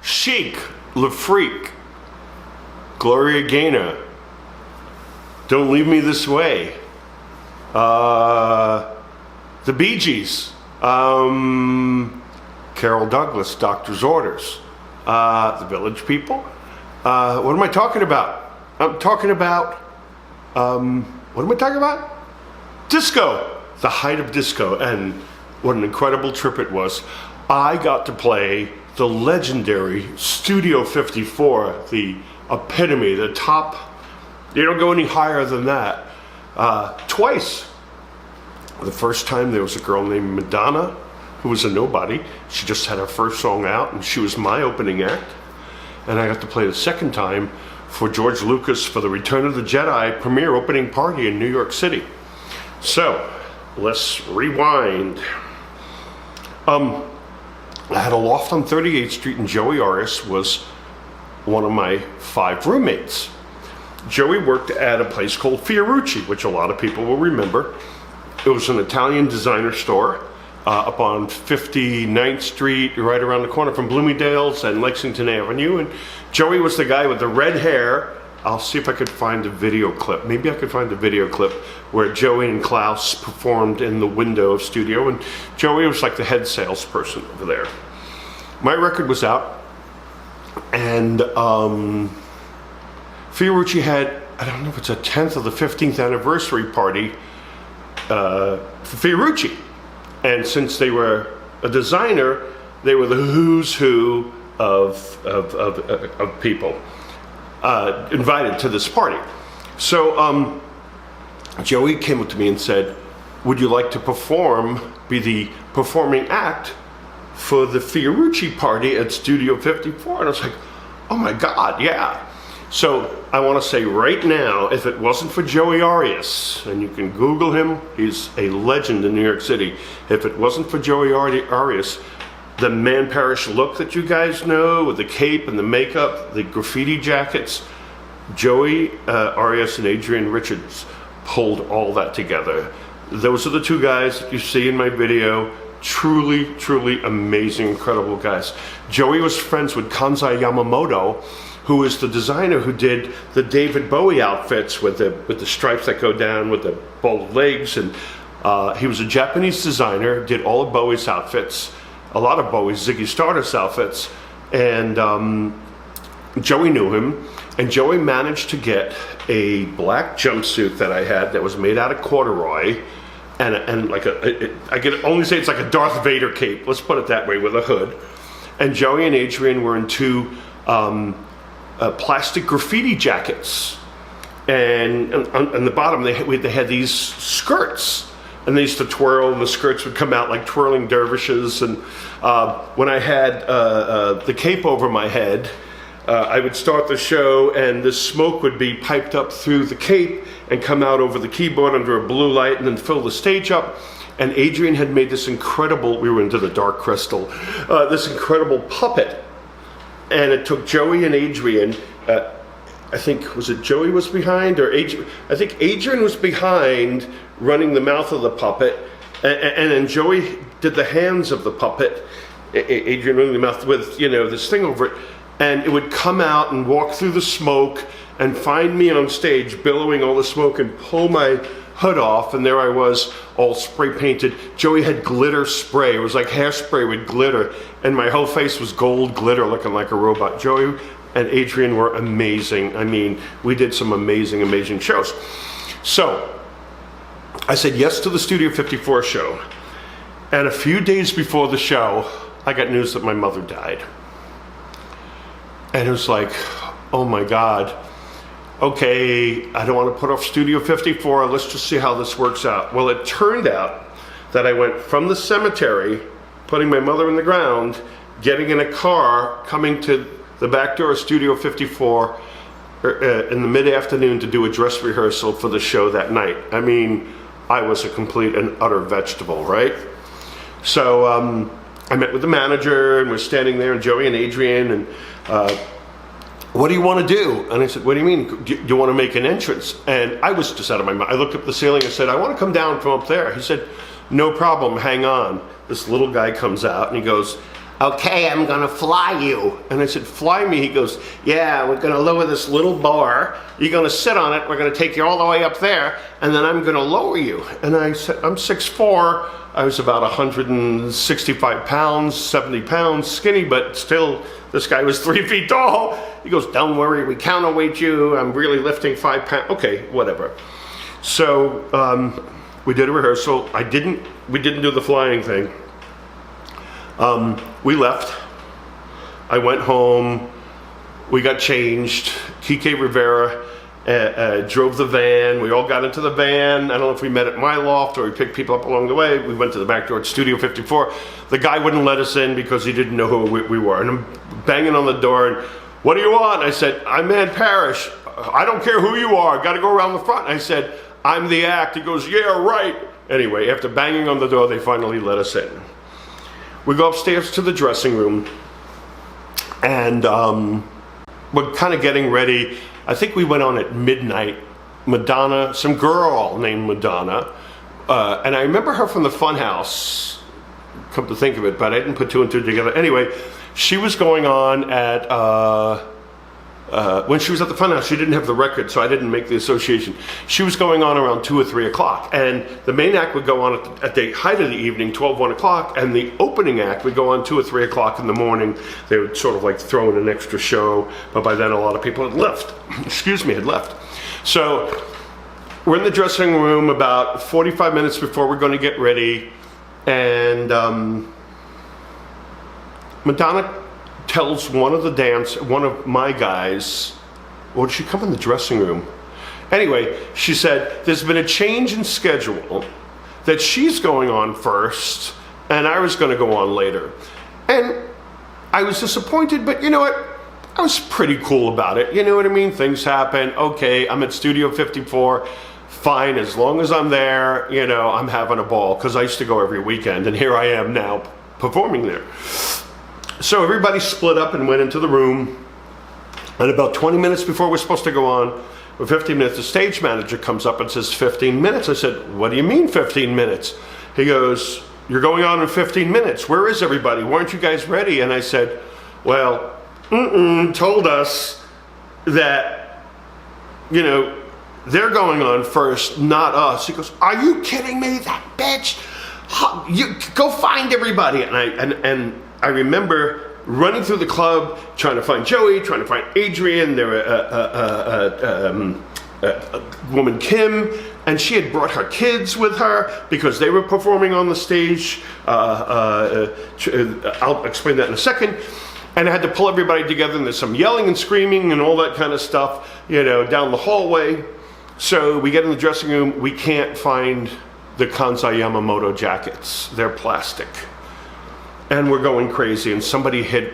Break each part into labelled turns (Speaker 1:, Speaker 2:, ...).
Speaker 1: Chic, Le Freak, Gloria Gaynor, Don't Leave Me This Way, the Bee Gees, Carol Douglas, Doctor's Orders, the Village People. What am I talking about? I'm talking about, what am I talking about? Disco, the height of disco, and what an incredible trip it was. I got to play the legendary Studio 54, the epitome, the top, you don't go any higher than that, twice. The first time there was a girl named Madonna, who was a nobody. She just had her first song out, and she was my opening act. And I got to play the second time for George Lucas for the Return of the Jedi premiere opening party in New York City. So, let's rewind. I had a loft on 38th Street, and Joey Arias was one of my 5 roommates. Joey worked at a place called Fiorucci, which a lot of people will remember. It was an Italian designer store up on 59th Street, right around the corner from Bloomingdale's and Lexington Avenue. And Joey was the guy with the red hair. I'll see if I could find a video clip. Maybe I could find a video clip where Joey and Klaus performed in the window of studio, and Joey was like the head salesperson over there. My record was out, and Fiorucci had, I don't know if it's a 10th or the 15th anniversary party for Fiorucci. And since they were a designer, they were the who's who of people invited to this party. So Joey came up to me and said, would you like to be the performing act for the Fiorucci party at Studio 54? And I was like, oh my God, yeah. So I want to say right now, if it wasn't for Joey Arias, and you can Google him, he's a legend in New York City. If it wasn't for Joey Arias, the Man Parrish look that you guys know, with the cape and the makeup, the graffiti jackets, Joey Arias and Adrian Richards pulled all that together. Those are the 2 guys that you see in my video. Truly, truly amazing, incredible guys. Joey was friends with Kanzai Yamamoto, who is the designer who did the David Bowie outfits with the stripes that go down with the bold legs. And he was a Japanese designer, did all of Bowie's outfits, a lot of Bowie's Ziggy Stardust outfits. And Joey knew him, and Joey managed to get a black jumpsuit that I had that was made out of corduroy, and like I can only say it's like a Darth Vader cape, let's put it that way, with a hood. And Joey and Adrian were in 2 plastic graffiti jackets, and on the bottom they had these skirts, and they used to twirl, and the skirts would come out like twirling dervishes. And when I had the cape over my head, I would start the show, and the smoke would be piped up through the cape and come out over the keyboard under a blue light and then fill the stage up. And Adrian had made this incredible, we were into the Dark Crystal, this incredible puppet. And it took Joey and Adrian, I think, was it Joey was behind, or Adrian? I think Adrian was behind running the mouth of the puppet, and then Joey did the hands of the puppet, Adrian running the mouth with, this thing over it, and it would come out and walk through the smoke and find me on stage billowing all the smoke and pull my hood off, and there I was, all spray painted. Joey had glitter spray. It was like hairspray with glitter, and my whole face was gold glitter, looking like a robot. Joey and Adrian were amazing. I mean, we did some amazing, amazing shows. So I said yes to the Studio 54 show, and a few days before the show, I got news that my mother died. And it was like, oh my God. Okay, I don't want to put off Studio 54, let's just see how this works out. Well, it turned out that I went from the cemetery, putting my mother in the ground, getting in a car, coming to the back door of Studio 54 in the mid-afternoon to do a dress rehearsal for the show that night. I mean, I was a complete and utter vegetable, right? So I met with the manager, and we're standing there, and Joey and Adrian, and what do you want to do? And I said, what do you mean? Do you want to make an entrance? And I was just out of my mind. I looked up the ceiling and said, I want to come down from up there. He said, no problem, hang on. This little guy comes out and he goes, okay, I'm gonna fly you. And I said, fly me? He goes, yeah, we're gonna lower this little bar. You're gonna sit on it. We're gonna take you all the way up there, and then I'm gonna lower you. And I said, I'm 6'4". I was about 165 pounds, 70 pounds, skinny, but still, this guy was 3 feet tall. He goes, don't worry, we counterweight you. I'm really lifting 5 pounds. Okay, whatever. So we did a rehearsal. We didn't do the flying thing. We left. I went home. We got changed. Kike Rivera drove the van. We all got into the van. I don't know if we met at my loft or we picked people up along the way. We went to the back door at Studio 54. The guy wouldn't let us in because he didn't know who we were. And I'm banging on the door, and what do you want? I said, I'm Ed Parrish. I don't care who you are. Got to go around the front. And I said, I'm the act. He goes, yeah, right. Anyway, after banging on the door, they finally let us in. We go upstairs to the dressing room, and we're kind of getting ready. I think we went on at midnight. Madonna, some girl named Madonna, and I remember her from the Funhouse, come to think of it, but I didn't put two and two together. Anyway, she was going on at, when she was at the Funhouse, she didn't have the record, so I didn't make the association. She was going on around 2 or 3 o'clock, and the main act would go on at the height of the evening, 12, 1 o'clock, and the opening act would go on 2 or 3 o'clock in the morning. They would sort of like throw in an extra show, but by then a lot of people had left. Had left. So we're in the dressing room about 45 minutes before we're going to get ready, and Madonna tells one of my guys, or did she come in the dressing room? Anyway, she said, there's been a change in schedule, that she's going on first, and I was going to go on later. And I was disappointed, but you know what? I was pretty cool about it. You know what I mean? Things happen. Okay, I'm at Studio 54. Fine, as long as I'm there, you know, I'm having a ball, because I used to go every weekend, and here I am now performing there. So everybody split up and went into the room, and about 20 minutes before we're supposed to go on, or 15 minutes, the stage manager comes up and says 15 minutes. I said, what do you mean 15 minutes? He goes, you're going on in 15 minutes. Where is everybody? Weren't you guys ready? And I said, well, told us that, you know, they're going on first, not us. He goes, are you kidding me? That bitch? You go find everybody. And I remember running through the club, trying to find Joey, trying to find Adrian. There were a woman, Kim, and she had brought her kids with her because they were performing on the stage. I'll explain that in a second. And I had to pull everybody together, and there's some yelling and screaming and all that kind of stuff, you know, down the hallway. So we get in the dressing room. We can't find the Kansai Yamamoto jackets. They're plastic. And we're going crazy, and somebody hit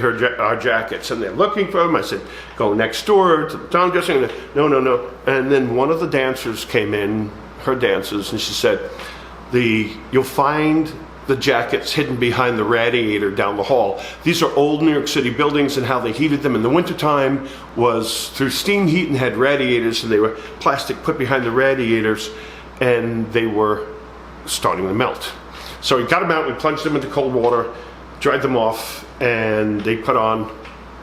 Speaker 1: our jackets, and they're looking for them. I said, go next door to the town dressing room. No. And then one of the dancers came in, her dancers, and she said, you'll find the jackets hidden behind the radiator down the hall. These are old New York City buildings, and how they heated them in the wintertime was through steam heat and had radiators, and they were plastic put behind the radiators, and they were starting to melt. So we got them out, we plunged them into cold water, dried them off, and they put on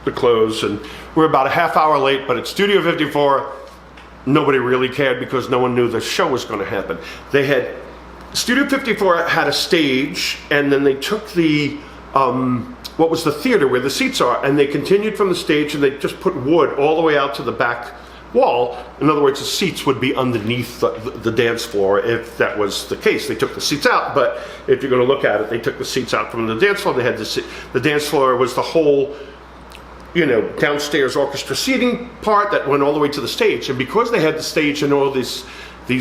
Speaker 1: the clothes. And we're about a half hour late, but at Studio 54, nobody really cared because no one knew the show was going to happen. Studio 54 had a stage, and then they took the, what was the theater where the seats are, and they continued from the stage, and they just put wood all the way out to the back wall. In other words, the seats would be underneath the dance floor if that was the case. They took the seats out, but if you're going to look at it, they took the seats out from the dance floor. They had the dance floor was the whole, you know, downstairs orchestra seating part that went all the way to the stage. And because they had the stage and all these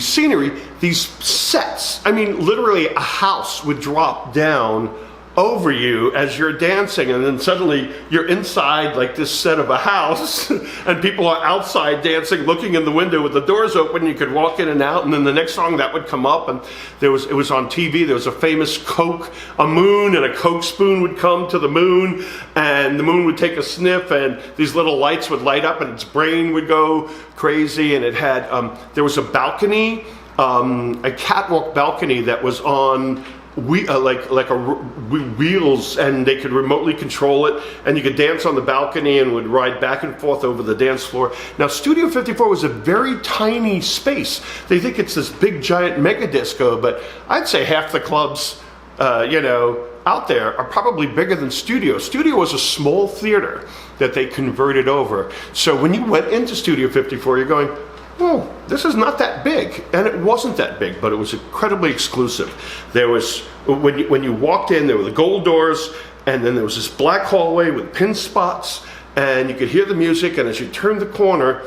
Speaker 1: scenery, these sets, I mean, literally a house would drop down over you as you're dancing, and then suddenly you're inside like this set of a house and people are outside dancing, looking in the window with the doors open. You could walk in and out, and then the next song that would come up, and it was on TV. There was a famous Coke, a moon, and a Coke spoon would come to the moon, and the moon would take a sniff, and these little lights would light up, and its brain would go crazy. And it had there was a balcony, a catwalk balcony that was on wheels, and they could remotely control it, and you could dance on the balcony and would ride back and forth over the dance floor. Now, Studio 54 was a very tiny space. They think it's this big giant mega disco, but I'd say half the clubs, out there are probably bigger than Studio. Studio was a small theater that they converted over. So when you went into Studio 54, you're going, oh, this is not that big. And it wasn't that big, but it was incredibly exclusive. There was, when you walked in, there were the gold doors, and then there was this black hallway with pin spots, and you could hear the music, and as you turned the corner,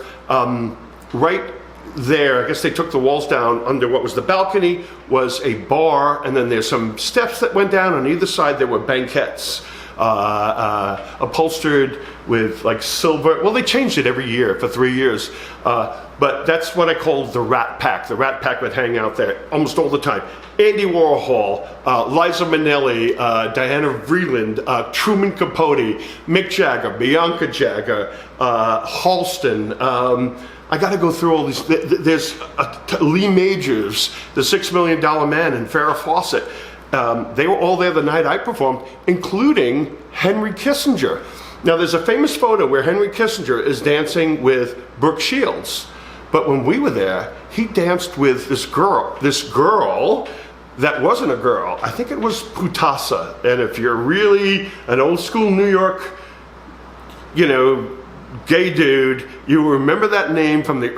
Speaker 1: right there, I guess they took the walls down, under what was the balcony was a bar, and then there's some steps that went down. On either side there were banquettes, upholstered with like silver. Well, they changed it every year for 3 years, but that's what I call the Rat Pack. The Rat Pack would hang out there almost all the time. Andy Warhol, Liza Minnelli, Diana Vreeland, Truman Capote, Mick Jagger, Bianca Jagger, Halston. I got to go through all these. There's Lee Majors, the $6 Million Man, and Farrah Fawcett. They were all there the night I performed, including Henry Kissinger. Now, there's a famous photo where Henry Kissinger is dancing with Brooke Shields. But when we were there, he danced with this girl that wasn't a girl. I think it was Putasa. And if you're really an old school New York, gay dude, you remember that name from the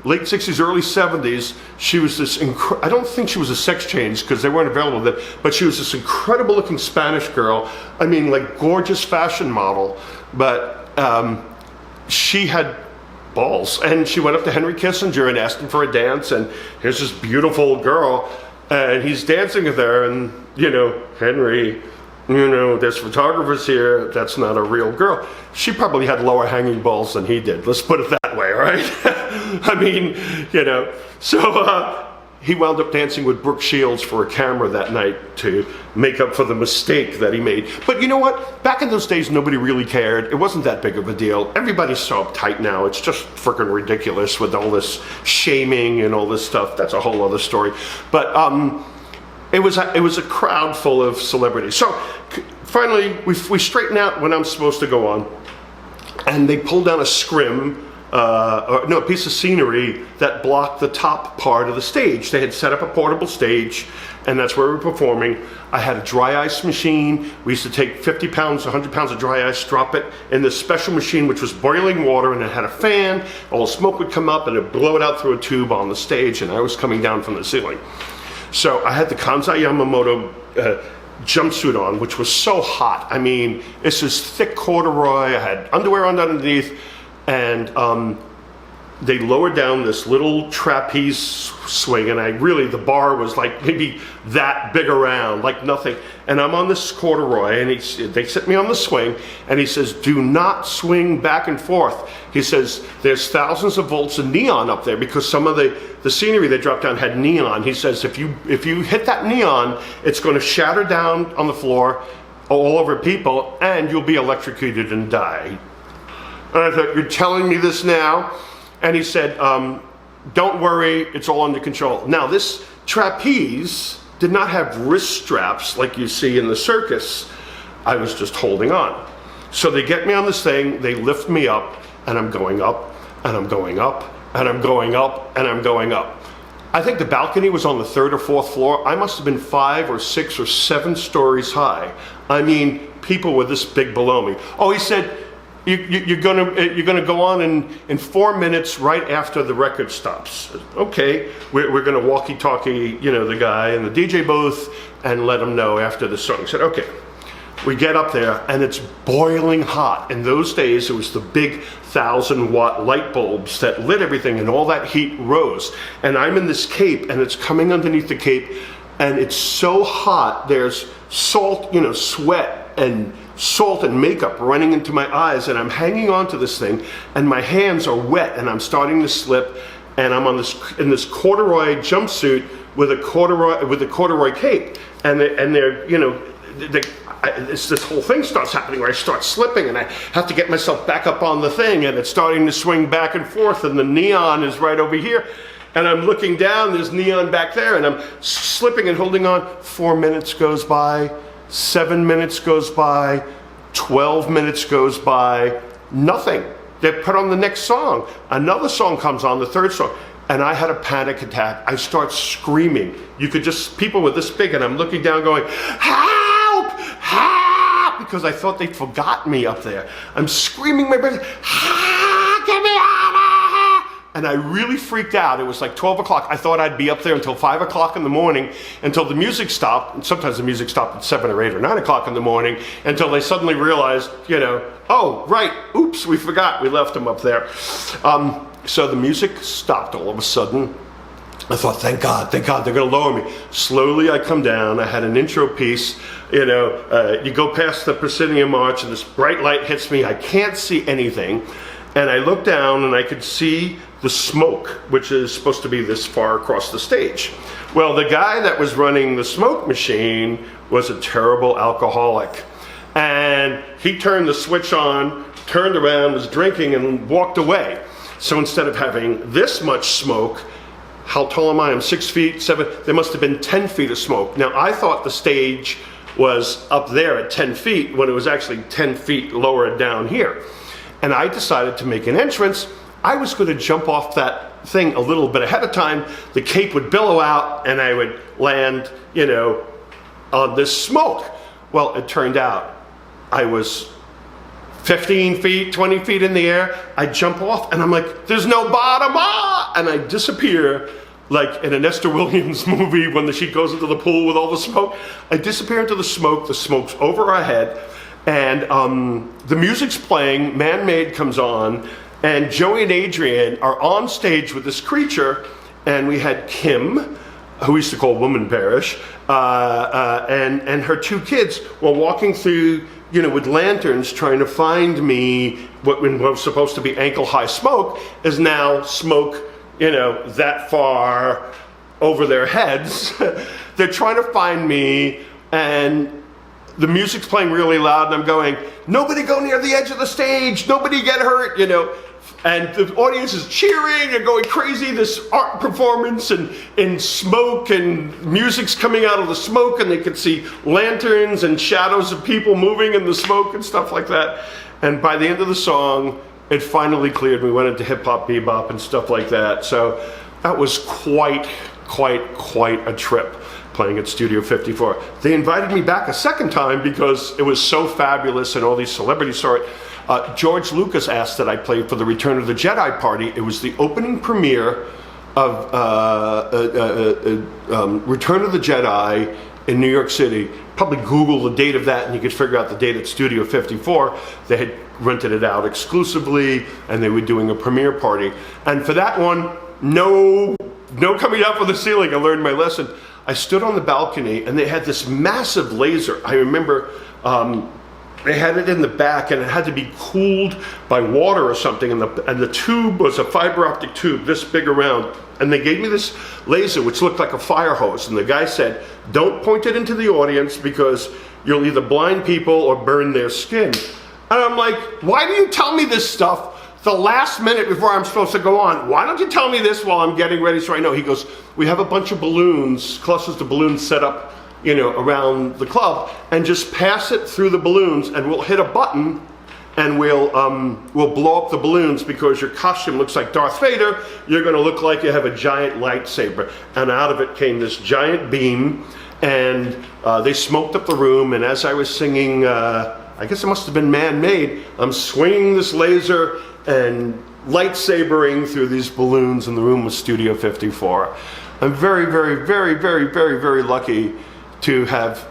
Speaker 1: late 60s, early 70s. She was this, I don't think she was a sex change because they weren't available then, but she was this incredible looking Spanish girl. I mean, like gorgeous fashion model, but she had balls. And she went up to Henry Kissinger and asked him for a dance, and here's this beautiful girl, and he's dancing with her, and Henry, there's photographers here, that's not a real girl. She probably had lower hanging balls than he did. Let's put it that way, right? I mean, so he wound up dancing with Brooke Shields for a camera that night to make up for the mistake that he made. But you know what? Back in those days, nobody really cared. It wasn't that big of a deal. Everybody's so uptight now. It's just freaking ridiculous with all this shaming and all this stuff. That's a whole other story. But it was a crowd full of celebrities. So finally, we straighten out when I'm supposed to go on, and they pull down a scrim, a piece of scenery that blocked the top part of the stage. They had set up a portable stage, and that's where we were performing. I had a dry ice machine. We used to take 50 pounds, 100 pounds of dry ice, drop it in this special machine, which was boiling water, and it had a fan. All the smoke would come up, and it'd blow it out through a tube on the stage, and I was coming down from the ceiling. So I had the Kansai Yamamoto jumpsuit on, which was so hot. I mean, it's this thick corduroy. I had underwear on underneath, and they lowered down this little trapeze swing, and the bar was like maybe that big around, like nothing. And I'm on this corduroy, and they set me on the swing, and he says, do not swing back and forth. He says, there's thousands of volts of neon up there because some of the scenery they dropped down had neon. He says, if you hit that neon, it's going to shatter down on the floor all over people, and you'll be electrocuted and die. And I thought, you're telling me this now? And he said, don't worry, it's all under control. Now, this trapeze did not have wrist straps like you see in the circus. I was just holding on. So they get me on this thing, they lift me up, and I'm going up, and I'm going up, and I'm going up, and I'm going up. I think the balcony was on the 3rd or 4th floor. I must have been 5 or 6 or 7 stories high. I mean, people were this big below me. Oh, he said, you're gonna go on in 4 minutes right after the record stops. Okay, we're gonna walkie-talkie, the guy in the DJ booth and let him know after the song. He said, okay. We get up there, and it's boiling hot. In those days, it was the big 1,000-watt light bulbs that lit everything, and all that heat rose. And I'm in this cape, and it's coming underneath the cape, and it's so hot. There's salt, sweat and salt and makeup running into my eyes, and I'm hanging on to this thing, and my hands are wet, and I'm starting to slip, and I'm in this corduroy jumpsuit with a corduroy cape, and this whole thing starts happening where I start slipping, and I have to get myself back up on the thing, and it's starting to swing back and forth, and the neon is right over here. And I'm looking down, there's neon back there, and I'm slipping and holding on. 4 minutes goes by, 7 minutes goes by, 12 minutes goes by, nothing. They put on the next song. Another song comes on, the third song. And I had a panic attack. I start screaming. You could just, people were this big, and I'm looking down going, help, help, because I thought they'd forgotten me up there. I'm screaming my breath, get me out of here. And I really freaked out. It was like 12 o'clock. I thought I'd be up there until 5 o'clock in the morning, until the music stopped. And sometimes the music stopped at 7 or 8 or 9 o'clock in the morning, until they suddenly realized, you know, oh, right, oops, we forgot, we left them up there. So the music stopped all of a sudden. I thought, thank God, they're gonna lower me. Slowly I come down, I had an intro piece, you know, you go past the Proscenium Arch and this bright light hits me, I can't see anything. And I look down and I could see the smoke, which is supposed to be this far across the stage. Well, the guy that was running the smoke machine was a terrible alcoholic. And he turned the switch on, turned around, was drinking, and walked away. So instead of having this much smoke, how tall am I? I'm 6 feet, 7, there must have been 10 feet of smoke. Now I thought the stage was up there at 10 feet when it was actually 10 feet lower down here. And I decided to make an entrance. I was going to jump off that thing a little bit ahead of time. The cape would billow out and I would land, you know, on this smoke. Well, it turned out I was 15 feet, 20 feet in the air. I jump off and I'm like, there's no bottom, and I disappear like in an Esther Williams movie when she goes into the pool with all the smoke. I disappear into the smoke's over our head, and the music's playing, Man Made comes on, and Joey and Adrian are on stage with this creature, and we had Kim, who we used to call Woman Parrish, and her 2 kids were walking through, you know, with lanterns trying to find me. What was supposed to be ankle-high smoke is now smoke, you know, that far over their heads. They're trying to find me, and the music's playing really loud, and I'm going, nobody go near the edge of the stage, nobody get hurt, you know. And the audience is cheering and going crazy, this art performance and smoke, and music's coming out of the smoke, and they could see lanterns and shadows of people moving in the smoke and stuff like that. And by the end of the song, it finally cleared. We went into hip hop, bebop and stuff like that. So that was quite a trip playing at Studio 54. They invited me back a second time because it was so fabulous and all these celebrities saw it. George Lucas asked that I play for the Return of the Jedi party. It was the opening premiere of Return of the Jedi in New York City. Probably Google the date of that and you could figure out the date at Studio 54. They had rented it out exclusively and they were doing a premiere party. And for that one, no coming down from the ceiling. I learned my lesson. I stood on the balcony and they had this massive laser. I remember they had it in the back and it had to be cooled by water or something, and the tube was a fiber optic tube this big around, and they gave me this laser which looked like a fire hose, and the guy said, don't point it into the audience because you'll either blind people or burn their skin. And I'm like, why do you tell me this stuff the last minute before I'm supposed to go on? Why don't you tell me this while I'm getting ready so I know? He goes, we have a bunch of balloons, clusters of balloons set up, you know, around the club, and just pass it through the balloons and we'll hit a button and we'll blow up the balloons because your costume looks like Darth Vader. You're going to look like you have a giant lightsaber. And out of it came this giant beam, and they smoked up the room, and as I was singing, I guess it must have been Man Made, I'm swinging this laser and lightsabering through these balloons, and the room was Studio 54. I'm very lucky to have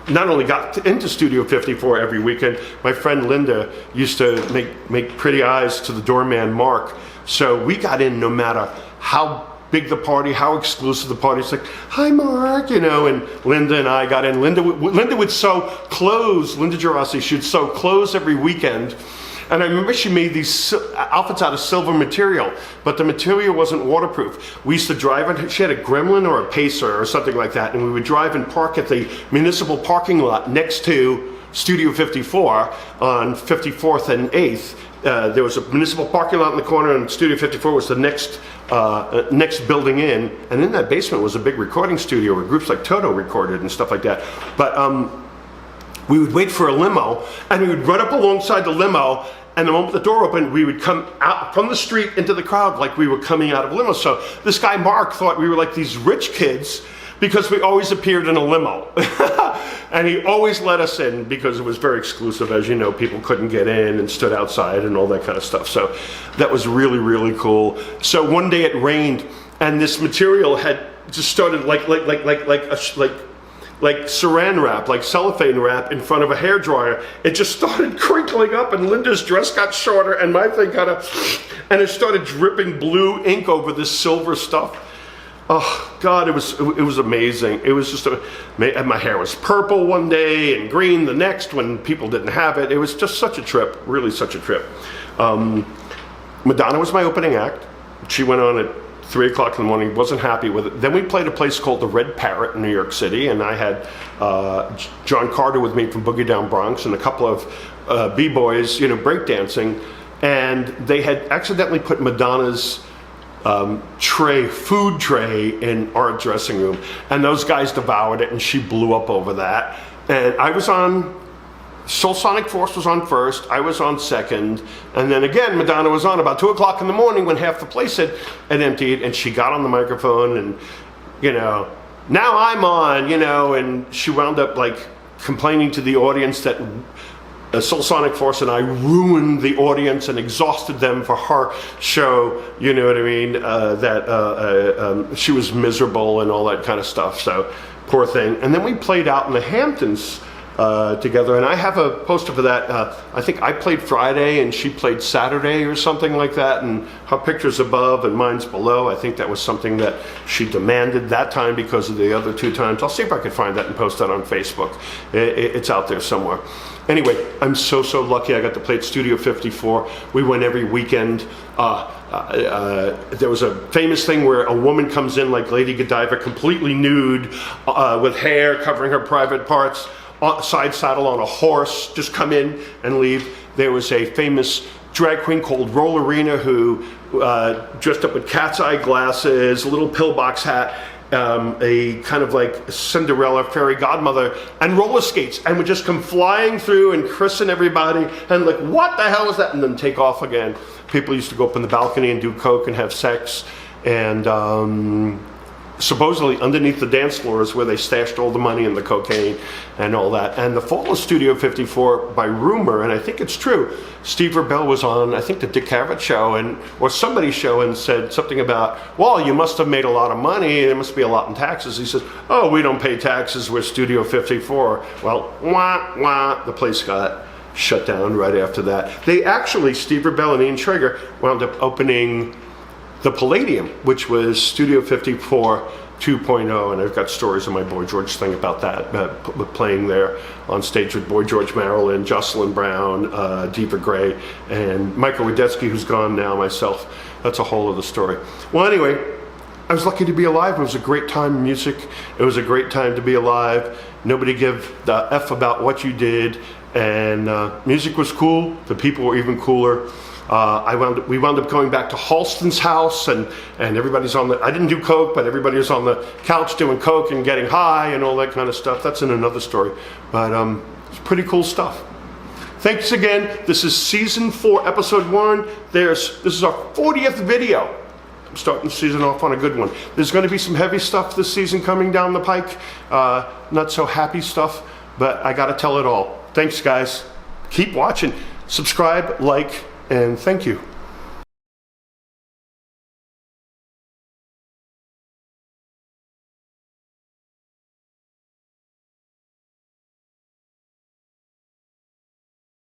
Speaker 1: not only got into Studio 54 every weekend. My friend Linda used to make pretty eyes to the doorman Mark, so we got in no matter how big the party, how exclusive the party. It's like, hi Mark, you know, and Linda and I got in. Linda would sew clothes. Linda Gerasi, she'd sew clothes every weekend And I remember she made these outfits out of silver material, but the material wasn't waterproof. We used to drive it. She had a Gremlin or a Pacer or something like that, and we would drive and park at the municipal parking lot next to Studio 54 on 54th and 8th. There was a municipal parking lot in the corner, and Studio 54 was the next building in. And in that basement was a big recording studio where groups like Toto recorded and stuff like that. But we would wait for a limo, and we would run up alongside the limo, and the moment the door opened, we would come out from the street into the crowd like we were coming out of a limo. So this guy Mark thought we were like these rich kids because we always appeared in a limo. And he always let us in because it was very exclusive. As you know, people couldn't get in and stood outside and all that kind of stuff. So that was really, really cool. So one day it rained, and this material had just started like saran wrap, like cellophane wrap in front of a hairdryer. It just started crinkling up, and Linda's dress got shorter, and my thing and it started dripping blue ink over this silver stuff. Oh God, it was amazing. It was just and my hair was purple one day and green the next when people didn't have it. It was just such a trip, really such a trip. Madonna was my opening act. She went on at 3 o'clock in the morning, wasn't happy with it. Then we played a place called the Red Parrot in New York City, and I had John Carter with me from Boogie Down Bronx and a couple of B-boys, breakdancing, and they had accidentally put Madonna's food tray in our dressing room, and those guys devoured it, and she blew up over that. And I was on, Soul Sonic Force was on first, I was on second, and then again Madonna was on about 2 o'clock in the morning when half the place had emptied, and she got on the microphone and, now I'm on, and she wound up like complaining to the audience that Soul Sonic Force and I ruined the audience and exhausted them for her show, you know what I mean, that she was miserable and all that kind of stuff, so poor thing. And then we played out in the Hamptons together, and I have a poster for that. I think I played Friday and she played Saturday or something like that, and her picture's above and mine's below. I think that was something that she demanded that time because of the other 2 times. I'll see if I can find that and post that on Facebook. It's out there somewhere. Anyway, I'm so lucky I got to play at Studio 54. We went every weekend. There was a famous thing where a woman comes in like Lady Godiva, completely nude, with hair covering her private parts, side saddle on a horse, just come in and leave. There was a famous drag queen called Rollerina who dressed up with cat's eye glasses, a little pillbox hat, a kind of like Cinderella fairy godmother, and roller skates, and would just come flying through and christen everybody, and like, what the hell was that? And then take off again. People used to go up in the balcony and do coke and have sex, and supposedly underneath the dance floor is where they stashed all the money and the cocaine and all that. And the fall of Studio 54, by rumor, and I think it's true, Steve Rebell was on, I think, the Dick Cavett show, or somebody's show, and said something about, well, you must have made a lot of money, there must be a lot in taxes. He says, oh, we don't pay taxes, we're Studio 54. Well, the place got shut down right after that. They actually, Steve Rebell and Ian Traeger, wound up opening the Palladium, which was Studio 54 2.0, and I've got stories in my Boy George thing about that, playing there on stage with Boy George Marilyn, Jocelyn Brown, Diva Gray, and Michael Wadetsky, who's gone now, myself. That's a whole other story. Well, anyway, I was lucky to be alive. It was a great time in music. It was a great time to be alive. Nobody gave the F about what you did, and music was cool. The people were even cooler. We wound up going back to Halston's house, and everybody's I didn't do coke, but everybody was on the couch doing coke and getting high and all that kind of stuff. That's in another story, but it's pretty cool stuff. Thanks again. This is season 4, episode 1. This is our 40th video. I'm starting the season off on a good one. There's going to be some heavy stuff this season coming down the pike. Not so happy stuff, but I got to tell it all. Thanks, guys. Keep watching. Subscribe, like, and thank you.